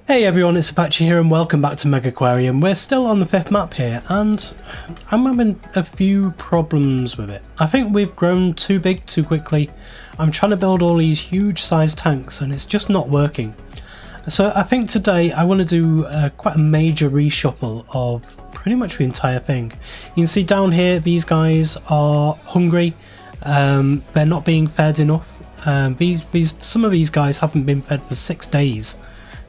Hey everyone, it's Apache here and welcome back to Megaquarium. We're still on the 5th map here and I'm having a few problems with it. I think we've grown too big too quickly. I'm trying to build all these huge sized tanks and it's just not working. So I think today I want to do quite a major reshuffle of pretty much the entire thing. You can see down here these guys are hungry, they're not being fed enough. Some of these guys haven't been fed for 6 days.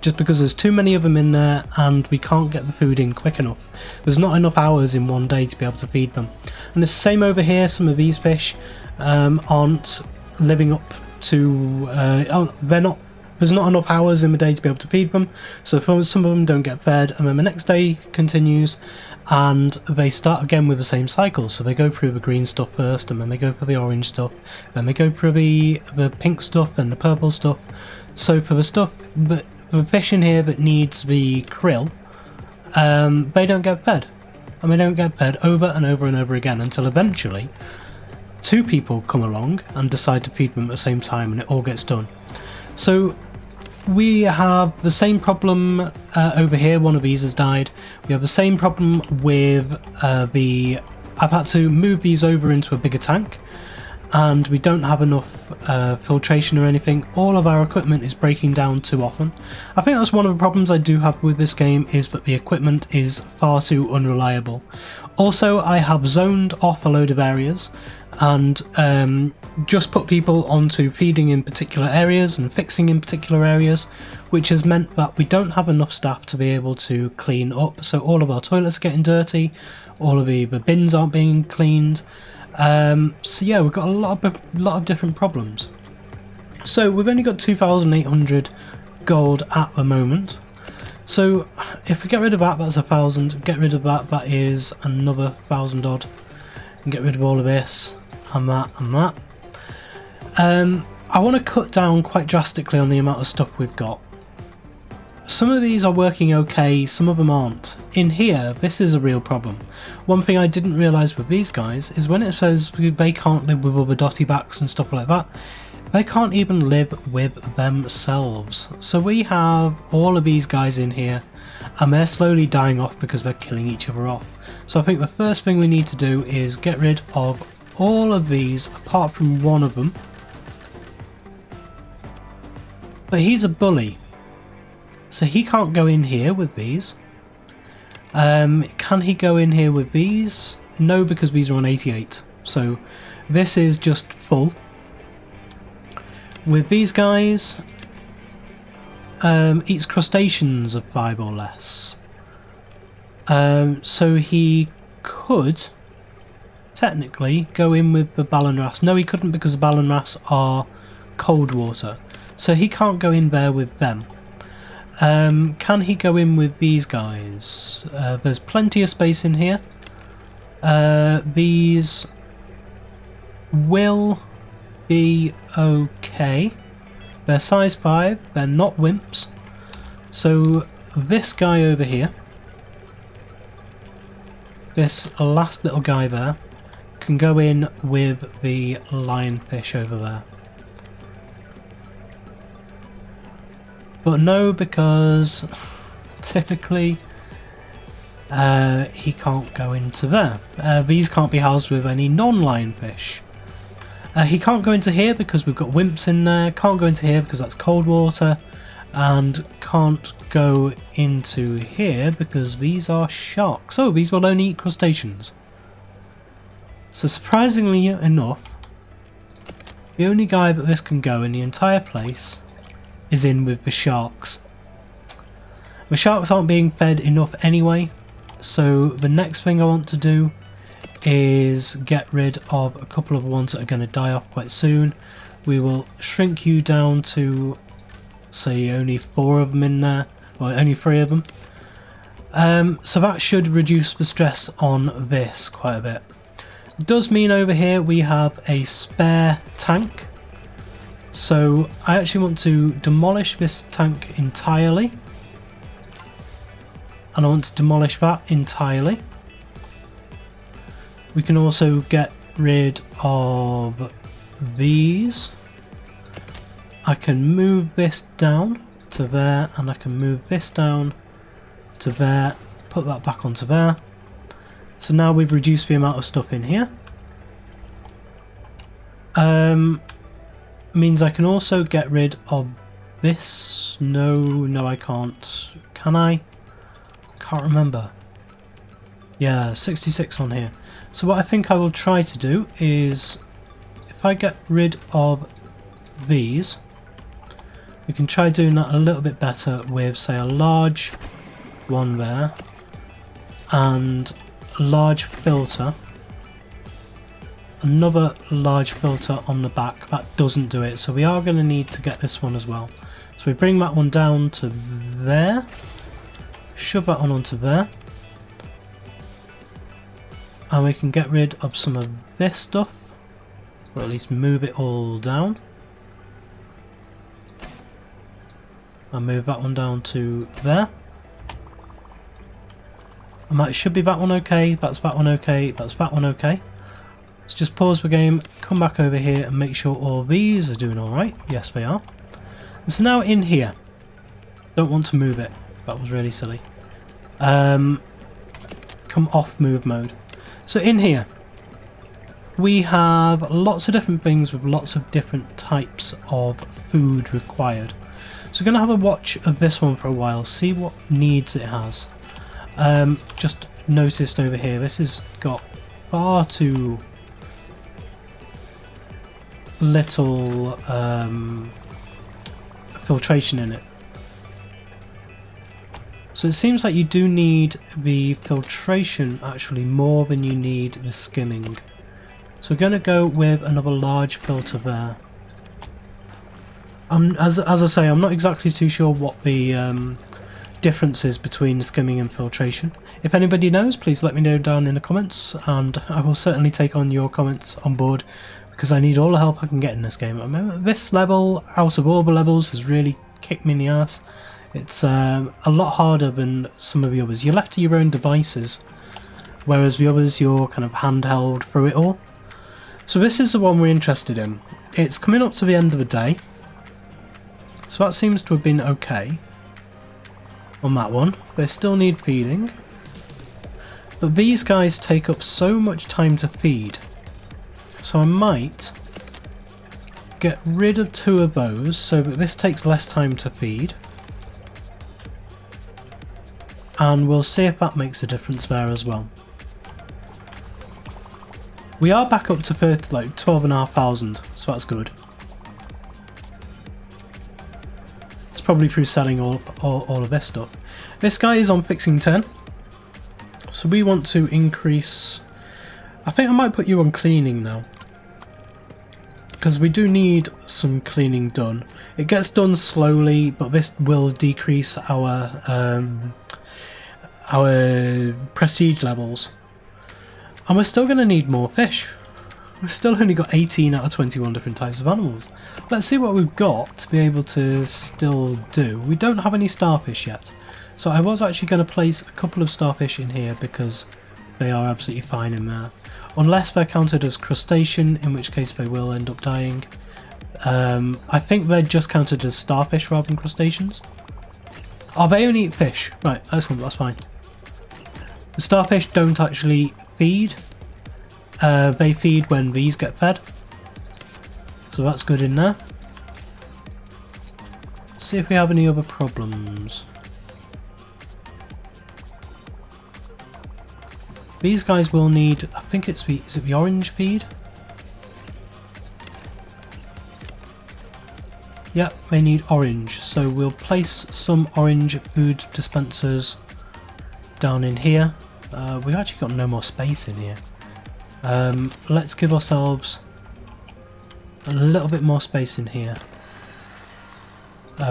Just because there's too many of them in there and we can't get the food in quick enough. There's not enough hours in one day to be able to feed them. And the same over here, some of these fish aren't living up to, there's not enough hours in the day to be able to feed them. So some of them don't get fed and then the next day continues and they start again with the same cycle. So they go through the green stuff first and then they go for the orange stuff, then they go through the pink stuff and the purple stuff. So for the stuff that the fish in here that needs the krill, they don't get fed. And they don't get fed over and over and over again until eventually 2 people come along and decide to feed them at the same time and it all gets done. So we have the same problem over here, one of these has died. We have the same problem with I've had to move these over into a bigger tank. And we don't have enough filtration or anything. All of our equipment is breaking down too often. I think that's one of the problems I do have with this game, is that the equipment is far too unreliable. Also, I have zoned off a load of areas and just put people onto feeding in particular areas and fixing in particular areas, which has meant that we don't have enough staff to be able to clean up. So all of our toilets are getting dirty, all of the bins aren't being cleaned. So yeah, we've got a lot of different problems. So we've only got 2,800 gold at the moment. So if we get rid of that, that's 1,000. Get rid of that, that is another 1,000 odd. And get rid of all of this and that and that. I want to cut down quite drastically on the amount of stuff we've got. Some of these are working okay, some of them aren't. In here, this is a real problem. One thing I didn't realise with these guys is when it says they can't live with other dotty backs and stuff like that, they can't even live with themselves. So we have all of these guys in here and they're slowly dying off because they're killing each other off. So I think the first thing we need to do is get rid of all of these apart from one of them. But he's a bully. So he can't go in here with these. Can he go in here with these? No, because these are on 88. So this is just full. With these guys, eats crustaceans of 5 or less. So he could technically go in with the Ballanras. No, he couldn't because the Ballanras are cold water. So he can't go in there with them. Can he go in with these guys? There's plenty of space in here. These will be okay. They're size 5, they're not wimps. So this guy over here, this last little guy there, can go in with the lionfish over there. But no, because typically he can't go into there. These can't be housed with any non-lionfish. He can't go into here because we've got wimps in there, can't go into here because that's cold water, and can't go into here because these are sharks. Oh, these will only eat crustaceans. So surprisingly enough, the only guy that this can go in the entire place is in with the sharks. The sharks aren't being fed enough anyway, so the next thing I want to do is get rid of a couple of ones that are going to die off quite soon. We will shrink you down to, say, only 4 of them in there, or only 3 of them. So that should reduce the stress on this quite a bit. It does mean over here we have a spare tank. So I actually want to demolish this tank entirely, and I want to demolish that entirely. We can also get rid of these. I can move this down to there, and I can move this down to there, put that back onto there. So now we've reduced the amount of stuff in here. Means I can also get rid of this. No, I can't. Can I? Can't remember. Yeah, 66 on here. So what I think I will try to do is, if I get rid of these, we can try doing that a little bit better with, say, a large one there and a large filter. Another large filter on the back. That doesn't do it, so we are going to need to get this one as well. So we bring that one down to there, shove that one onto there, and we can get rid of some of this stuff, or at least move it all down. I'll move that one down to there. And that should be that one okay, that's that one okay, that's that one okay. Let's just pause the game, come back over here and make sure all these are doing alright. Yes, they are. And so now in here, don't want to move it. That was really silly. Come off move mode. So in here, we have lots of different things with lots of different types of food required. So we're going to have a watch of this one for a while, see what needs it has. Just noticed over here, this has got far too little filtration in it. So it seems like you do need the filtration actually more than you need the skimming. So we're going to go with another large filter there. As I say, I'm not exactly too sure what the difference is between the skimming and filtration. If anybody knows, please let me know down in the comments, and I will certainly take on your comments on board, because I need all the help I can get in this game. I remember this level, out of all the levels, has really kicked me in the ass. It's a lot harder than some of the others. You're left to your own devices, whereas the others you're kind of handheld through it all. So this is the one we're interested in. It's coming up to the end of the day, so that seems to have been okay on that one. They still need feeding, but these guys take up so much time to feed. So I might get rid of 2 of those so that this takes less time to feed. And we'll see if that makes a difference there as well. We are back up to 12,500, so that's good. It's probably through selling all of this stuff. This guy is on fixing 10. So we want to increase... I think I might put you on cleaning now, because we do need some cleaning done. It gets done slowly, but this will decrease our prestige levels. And we're still going to need more fish. We've still only got 18 out of 21 different types of animals. Let's see what we've got to be able to still do. We don't have any starfish yet, so I was actually going to place a couple of starfish in here because they are absolutely fine in there. Unless they're counted as crustacean, in which case they will end up dying. I think they're just counted as starfish rather than crustaceans. Oh, they only eat fish. Right, excellent, that's fine. The starfish don't actually feed. They feed when these get fed. So that's good in there. Let's see if we have any other problems. These guys will need, I think it's the, is it the orange feed? Yep, they need orange, so we'll place some orange food dispensers down in here. We've actually got no more space in here. Let's give ourselves a little bit more space in here.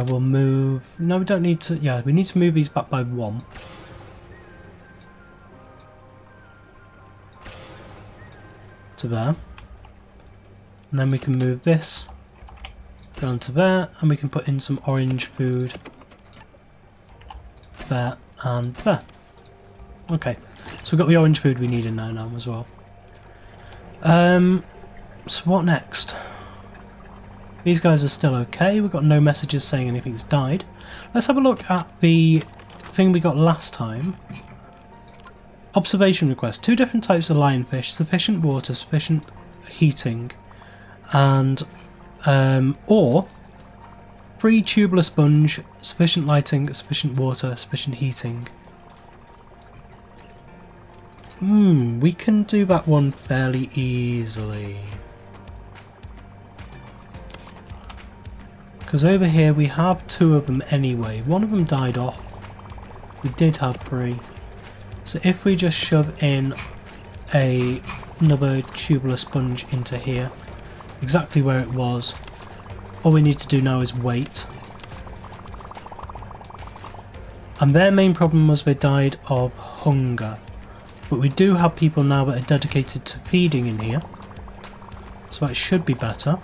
We'll move, no we don't need to, yeah we need to move these back by 1. To there, and then we can move this down to there, and we can put in some orange food there and there. Okay, so we've got the orange food we need in there now as well. So what next? These guys are still okay. We've got no messages saying anything's died. Let's have a look at the thing we got last time. Observation request. 2 different types of lionfish. Sufficient water, sufficient heating. And or free tubular sponge, sufficient lighting, sufficient water, sufficient heating. We can do that one fairly easily. Because over here we have 2 of them anyway. One of them died off. We did have 3. So if we just shove in another tubular sponge into here, exactly where it was, all we need to do now is wait. And their main problem was they died of hunger. But we do have people now that are dedicated to feeding in here, so that should be better.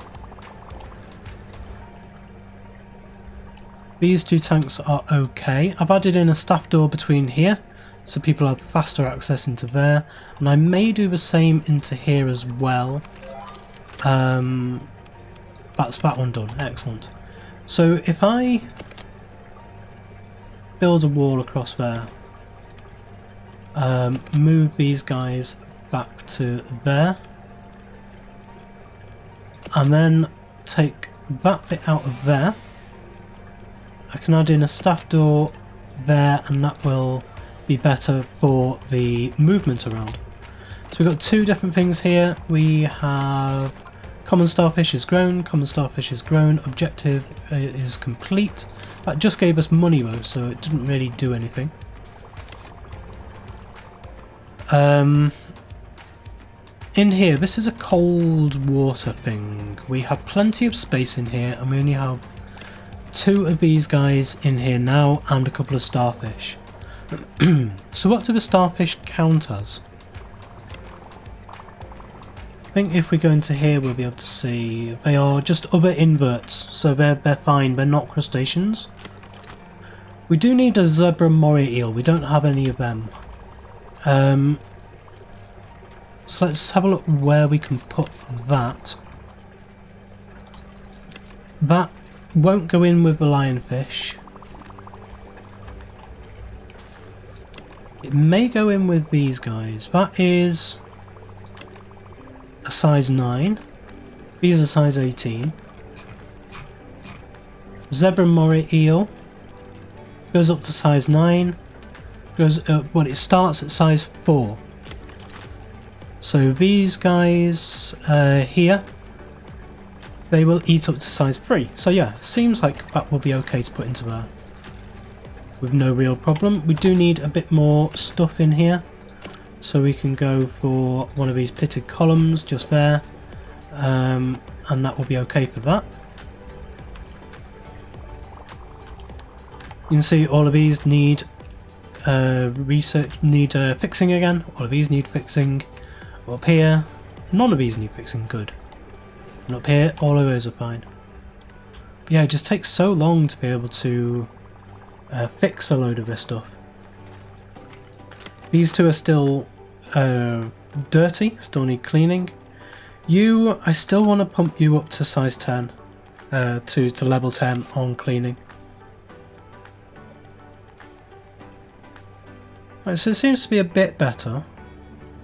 These 2 tanks are okay. I've added in a staff door between here, so people have faster access into there. And I may do the same into here as well. That's that one done. Excellent. So if I build a wall across there, move these guys back to there, and then take that bit out of there, I can add in a staff door there, and that will be better for the movement around. So we've got 2 different things here. We have common starfish is grown, common starfish is grown, objective is complete. That just gave us money though, so it didn't really do anything. In here, this is a cold water thing. We have plenty of space in here, and we only have 2 of these guys in here now, and a couple of starfish. So what do the starfish count as? I think if we go into here we'll be able to see they are just other inverts, so they're fine, they're not crustaceans. We do need a zebra moray eel, we don't have any of them. So let's have a look where we can put that. That won't go in with the lionfish. It may go in with these guys. That is a size 9. These are size 18. Zebra moray eel goes up to size 9. Goes well, it starts at size 4. So these guys here, they will eat up to size 3. So yeah, seems like that will be okay to put into there with no real problem. We do need a bit more stuff in here, so we can go for one of these pitted columns just there, and that will be okay for that. You can see all of these need fixing again. All of these need fixing. Up here, none of these need fixing. Good. And up here, all of those are fine. But yeah, it just takes so long to be able to fix a load of this stuff. These 2 are still dirty, still need cleaning. You, I still want to pump you up to size 10, to level 10 on cleaning. Right, so it seems to be a bit better,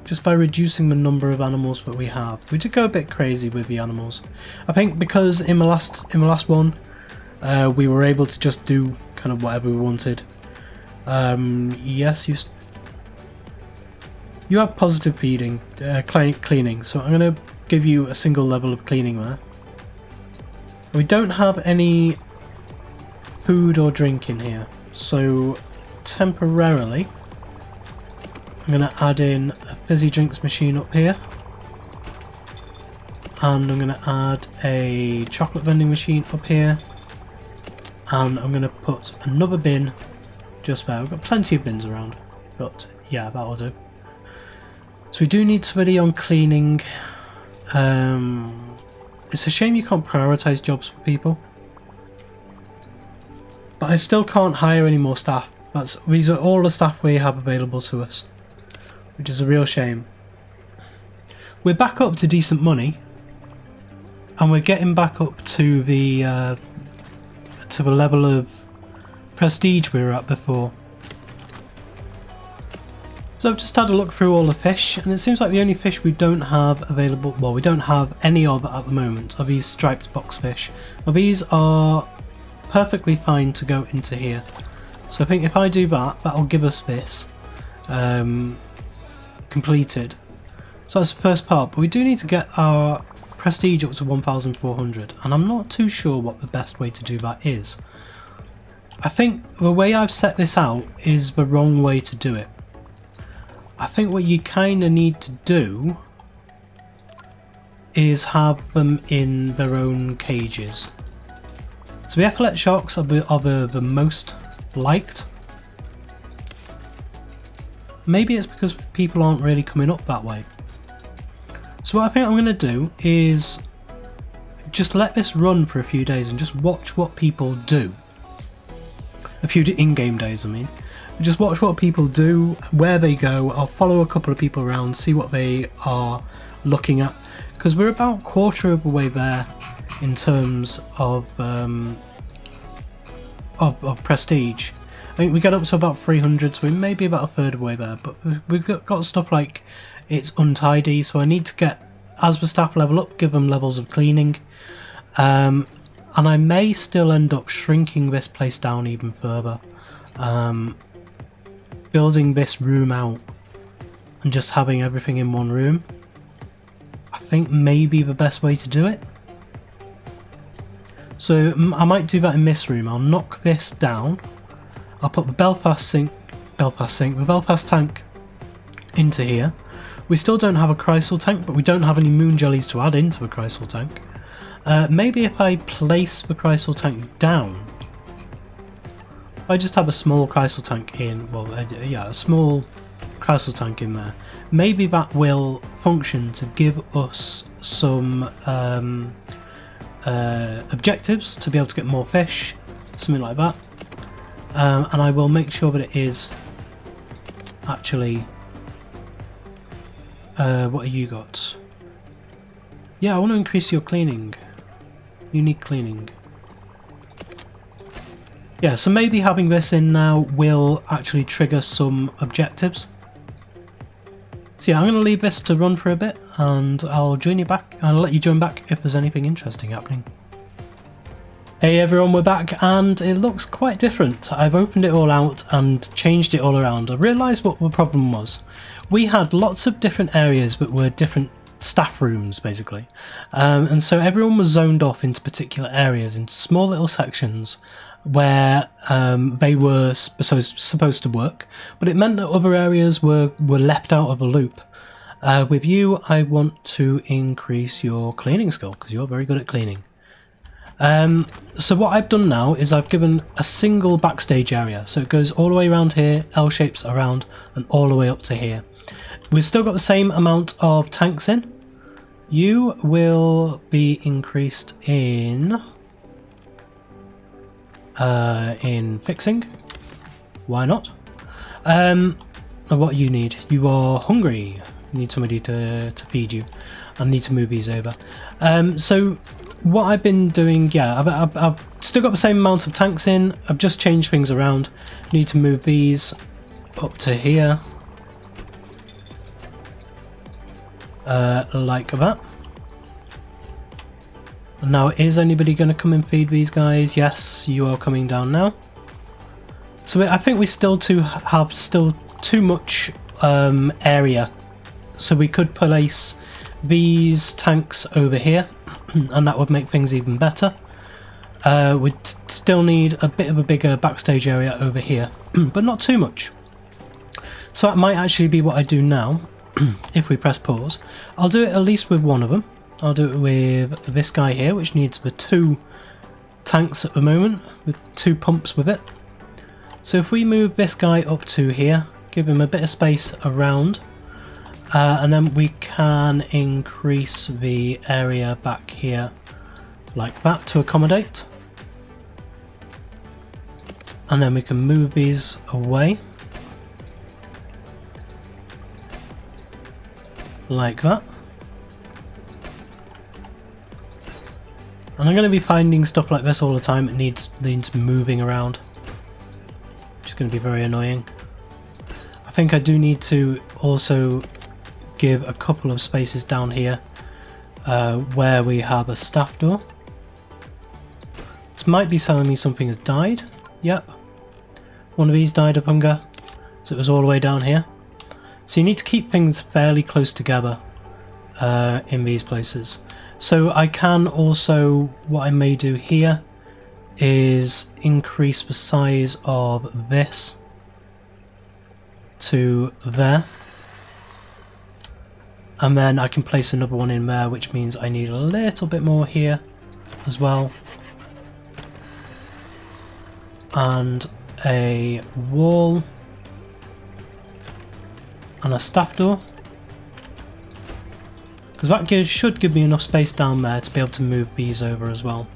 just by reducing the number of animals that we have. We did go a bit crazy with the animals. I think because in the last one, we were able to just do kind of whatever we wanted. Yes, you have positive feeding, cleaning, so I'm going to give you a single level of cleaning there. We don't have any food or drink in here, so temporarily I'm going to add in a fizzy drinks machine up here, and I'm going to add a chocolate vending machine up here, and I'm going to put another bin just there. We've got plenty of bins around, but yeah, that'll do. So we do need somebody on cleaning. It's a shame you can't prioritise jobs for people, but I still can't hire any more staff. These are all the staff we have available to us, which is a real shame. We're back up to decent money, and we're getting back up to the level of prestige we were at before. So I've just had a look through all the fish, and it seems like the only fish we don't have available, well, we don't have any of at the moment, are these striped boxfish. Now these are perfectly fine to go into here. So I think if I do that, that'll give us this completed. So that's the first part, but we do need to get our prestige up to 1,400, and I'm not too sure what the best way to do that is. I think the way I've set this out is the wrong way to do it. I think what you kind of need to do is have them in their own cages. So the epaulet sharks are the most liked. Maybe it's because people aren't really coming up that way. So what I think I'm going to do is just let this run for a few days and just watch what people do. A few in-game days, I mean. Just watch what people do, where they go. I'll follow a couple of people around, see what they are looking at, because we're about a quarter of the way there in terms of prestige. I think we get up to about 300, so we may be about a third of the way there, but we've got stuff like it's untidy, so I need to get, as the staff level up, give them levels of cleaning, and I may still end up shrinking this place down even further. Building this room out and just having everything in one room, I think may be the best way to do it. So I might do that in this room. I'll knock this down. I'll put the the Belfast tank into here. We still don't have a crystal tank, but we don't have any moon jellies to add into the crystal tank. Maybe if I place the crystal tank down, I just have a small crystal tank in, well, yeah, a small crystal tank in there. Maybe that will function to give us some objectives to be able to get more fish, something like that. And I will make sure that it is actually, what have you got? Yeah, I want to increase your cleaning. You need cleaning. Yeah, so maybe having this in now will actually trigger some objectives. So yeah, I'm going to leave this to run for a bit, and I'll join you back. I'll let you join back if there's anything interesting happening. Hey everyone, we're back, and it looks quite different. I've opened it all out and changed it all around. I realised what the problem was. We had lots of different areas that were different staff rooms, basically. And so everyone was zoned off into particular areas, into small little sections, where they were supposed to work, but it meant that other areas were left out of the loop. With you, I want to increase your cleaning skill, because you're very good at cleaning. So what I've done now is I've given a single backstage area, so it goes all the way around here, L-shapes around, and all the way up to here. We've still got the same amount of tanks in. You will be increased in fixing. Why not? What you need? You are hungry. You need somebody to feed you. I need to move these over. So what I've been doing, yeah, I've still got the same amount of tanks in. I've just changed things around. Need to move these up to here, like that. Now, is anybody going to come and feed these guys? Yes, you are coming down now. So I think we still have too much area. So we could place these tanks over here, and that would make things even better. We'd still need a bit of a bigger backstage area over here, but not too much. So that might actually be what I do now. If we press pause, I'll do it at least with one of them. I'll do it with this guy here, which needs the 2 tanks at the moment, with 2 pumps with it. So if we move this guy up to here, give him a bit of space around, and then we can increase the area back here like that to accommodate. And then we can move these away like that. And I'm going to be finding stuff like this all the time. It needs moving around, which is going to be very annoying. I think I do need to also give a couple of spaces down here where we have a staff door. This might be telling me something has died. Yep. One of these died of hunger. So it was all the way down here. So you need to keep things fairly close together in these places. So I can also, what I may do here is increase the size of this to there. And then I can place another one in there, which means I need a little bit more here as well. And a wall. And a staff door. Because that should give me enough space down there to be able to move these over as well.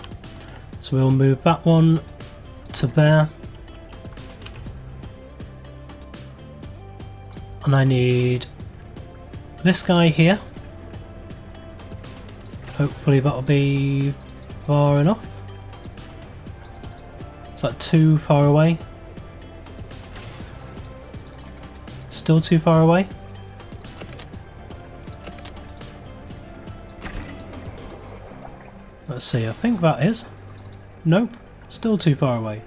So we'll move that one to there. And I need this guy here. Hopefully that'll be far enough. Is that too far away? Still too far away? Let's see, I think that is. Nope, still too far away.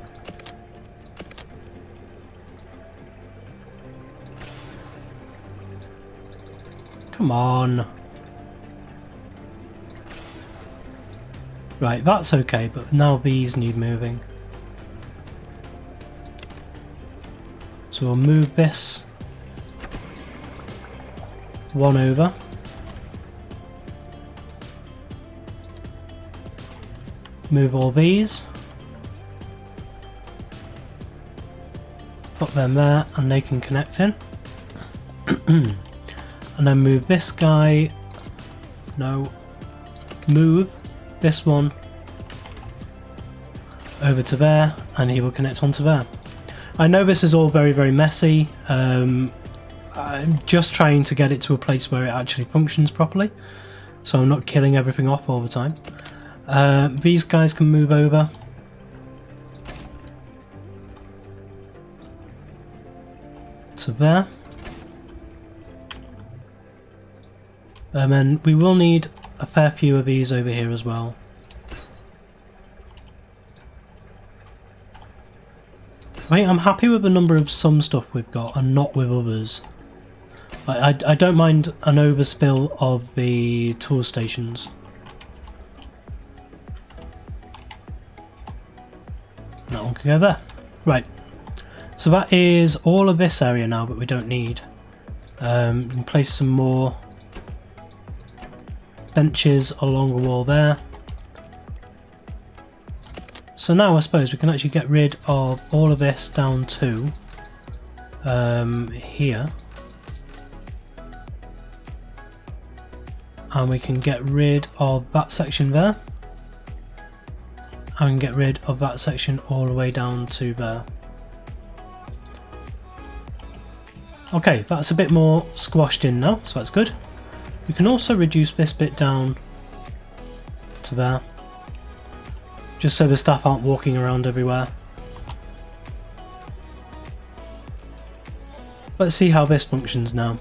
Come on. Right, that's okay, but now these need moving. So we'll move this one over. Move all these. Put them there and they can connect in. And then move this guy. No. Move this one over to there and he will connect onto there. I know this is all very, very messy. I'm just trying to get it to a place where it actually functions properly, so I'm not killing everything off all the time. These guys can move over. To there. And then we will need a fair few of these over here as well. I think I'm happy with the number of some stuff we've got and not with others. I don't mind an overspill of the tool stations. That one can go there. Right. So that is all of this area now that we don't need. We can place some more benches along the wall there. So now I suppose we can actually get rid of all of this down to here. And we can get rid of that section there. And we can get rid of that section all the way down to there. Okay, that's a bit more squashed in now, so that's good. We can also reduce this bit down to there, just so the staff aren't walking around everywhere. Let's see how this functions now.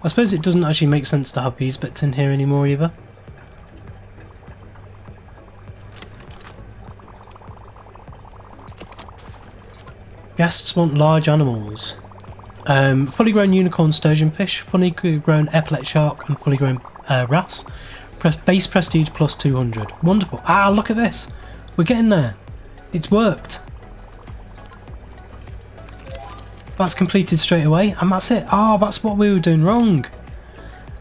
I suppose it doesn't actually make sense to have these bits in here anymore either. Guests want large animals. Fully grown unicorn sturgeon fish, fully grown epaulet shark and fully grown wrasse. Base prestige plus 200. Wonderful. Ah, look at this. We're getting there. It's worked. That's completed straight away and that's it. Oh, that's what we were doing wrong.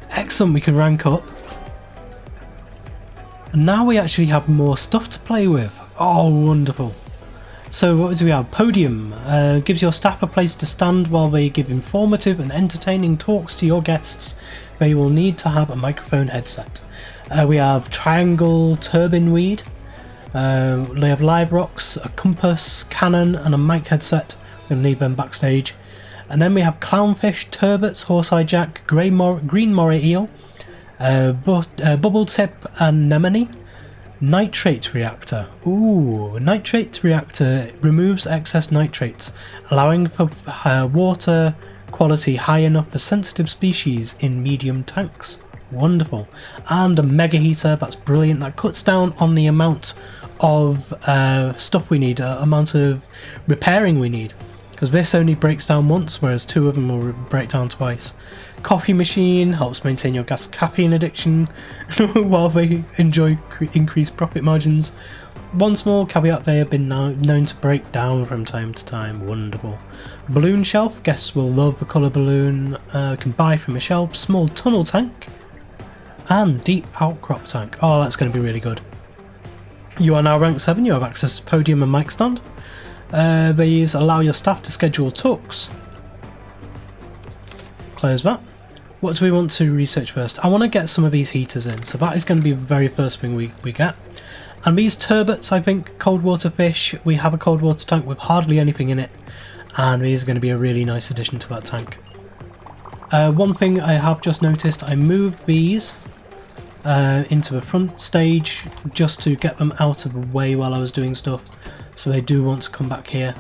Excellent, we can rank up. And now we actually have more stuff to play with. Oh, wonderful. So what do we have? Podium. Gives your staff a place to stand while they give informative and entertaining talks to your guests. They will need to have a microphone headset. We have triangle turbine weed. They have live rocks, a compass, cannon and a mic headset. We're going to leave them backstage. And then we have clownfish, turbots, horse-eye jack, green moray eel, Bubble tip anemone. Nitrate reactor. Ooh, nitrate reactor removes excess nitrates, allowing for water quality high enough for sensitive species in medium tanks. Wonderful. And a mega heater. That's brilliant. That cuts down on the amount of stuff we need, amount of repairing we need, because this only breaks down once, whereas 2 of them will break down twice. Coffee machine helps maintain your gas caffeine addiction while they enjoy increased profit margins. One small caveat, they have been known to break down from time to time. Wonderful. Balloon shelf, guests will love the colour balloon. Can buy from a shelf. Small tunnel tank and deep outcrop tank. Oh, that's going to be really good. You are now rank 7, you have access to podium and mic stand. These allow your staff to schedule talks. Close that. What do we want to research first? I want to get some of these heaters in, so that is going to be the very first thing we get. And these turbots, I think, cold water fish, we have a cold water tank with hardly anything in it, and these are going to be a really nice addition to that tank. One thing I have just noticed, I moved these into the front stage just to get them out of the way while I was doing stuff, so they do want to come back here.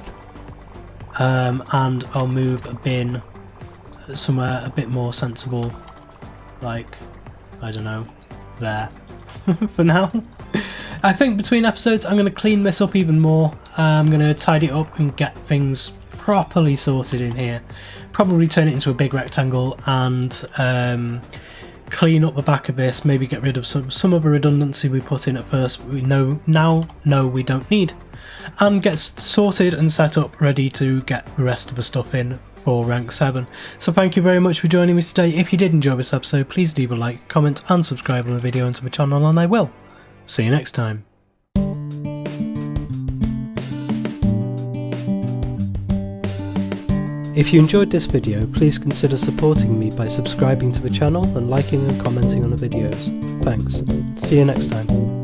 And I'll move a bin somewhere a bit more sensible, like, I don't know, there for now. I think between episodes I'm going to clean this up even more. I'm going to tidy it up and get things properly sorted in here, probably turn it into a big rectangle and clean up the back of this, maybe get rid of some of the redundancy we put in at first we now know we don't need, and get sorted and set up ready to get the rest of the stuff in for rank 7. So thank you very much for joining me today. If you did enjoy this episode, please leave a like, comment and subscribe on the video and to my channel, and I will see you next time. If you enjoyed this video, please consider supporting me by subscribing to the channel and liking and commenting on the videos. Thanks. See you next time.